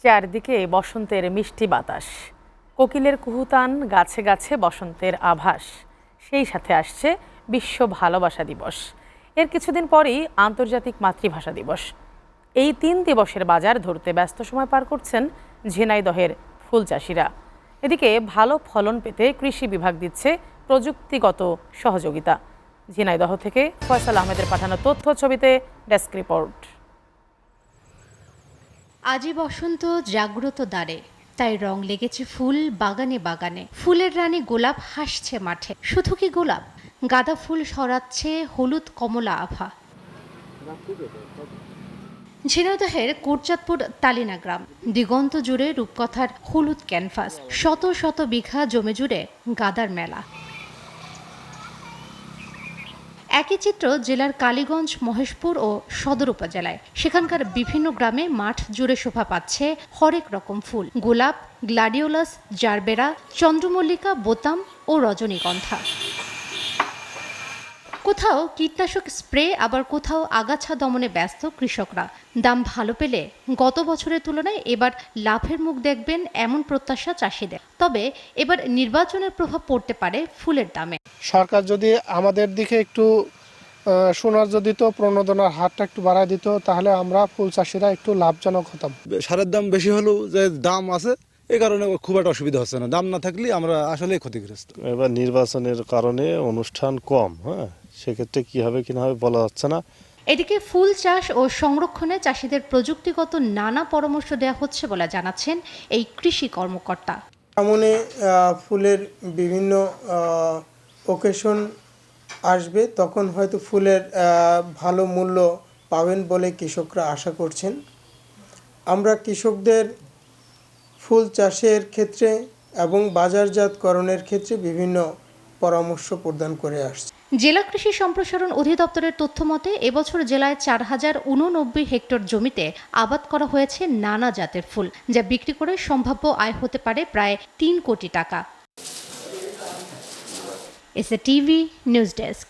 চারদিকে বসন্তের মিষ্টি বাতাস, কোকিলের কুহুতান, গাছে গাছে বসন্তের আভাস। সেই সাথে আসছে বিশ্ব ভালোবাসা দিবস। এর কিছুদিন পরেই আন্তর্জাতিক মাতৃভাষা দিবস। এই 3 দিবসের বাজার ধরতে ব্যস্ত সময় পার করছেন ঝিনাইদহের ফুল চাষিরা। এদিকে ভালো ফলন পেতে কৃষি বিভাগ দিচ্ছে প্রযুক্তিগত সহযোগিতা। ঝিনাইদহ থেকে ফয়সাল আহমেদের পাঠানো তথ্য, ছবিতে ডেস্ক রিপোর্ট। আজি বসন্ত জাগ্রত দ্বারে, তাই রং লেগেছে ফুল বাগানে বাগানে। ফুলের রানী গোলাপ হাসছে মাঠে। শুধু কি গোলাপ, গাঁদা ফুল সরাচ্ছে হলুদ কমলা আভা। ঝিনাইদহের কোটচাঁদপুর তালিনা গ্রাম, দিগন্ত জুড়ে রূপকথার হলুদ ক্যানভাস। শত শত বিঘা জমি জুড়ে গাদার মেলা। একই চিত্র জেলার কালীগঞ্জ, মহেশপুর ও সদর উপজেলায়। সেখানকার বিভিন্ন গ্রামে মাঠ জুড়ে শোভা পাচ্ছে হরেক রকম ফুল। গোলাপ, গ্লাডিওলাস, জারবেরা, চন্দ্রমল্লিকা, বোতাম ও রজনীগন্ধা। কোথাও কীটনাশক স্প্রে, আবার কোথাও আগাছা দমনে ব্যস্ত কৃষকরা। দাম ভালো পেলে গত বছরের তুলনায় এবার লাভের মুখ দেখবেন এমন প্রত্যাশা চাষিদের। তবে এবার নির্বাচনের প্রভাব পড়তে পারে ফুলের দামে। সরকার যদি আমাদের দিকে একটু সোনার যদি তো প্রণোদনার হারটা একটু বাড়ায় দিত, তাহলে আমরা ফুল চাষিরা একটু লাভজনক হতাম। সারের দাম বেশি হলেও যে দাম আছে, এই কারণে খুব একটা অসুবিধা হচ্ছে না। দাম না থাকলে আমরা আসলে ক্ষতিগ্রস্ত। এবার নির্বাচনের কারণে অনুষ্ঠান কম, সেক্ষেত্রে কি হবে কি না হবে বলা যাচ্ছে না। এদিকে ফুল চাষ ও সংরক্ষণে চাষিদের প্রযুক্তিগত নানা পরামর্শ দেওয়া হচ্ছে বলে জানাচ্ছেন এই কৃষি কর্মকর্তা। সামনে ফুলের বিভিন্ন ওকেশন আসবে, তখন হয়তো ফুলের ভালো মূল্য পাবেন বলে কৃষকরা আশা করছেন। আমরা কৃষকদের ফুল চাষের ক্ষেত্রে এবং বাজারজাতকরণের ক্ষেত্রে বিভিন্ন পরামর্শ প্রদান করে আসছি। জেলা কৃষি সম্প্রসারণ অধিদপ্তরের তথ্য মতে এবছর জেলায় 4089 হেক্টর জমিতে আবাদ করা হয়েছে নানা জাতের ফুল, যা বিক্রি করে সম্ভাব্য আয় হতে পারে প্রায় 3 কোটি টাকা। SA TV news desk.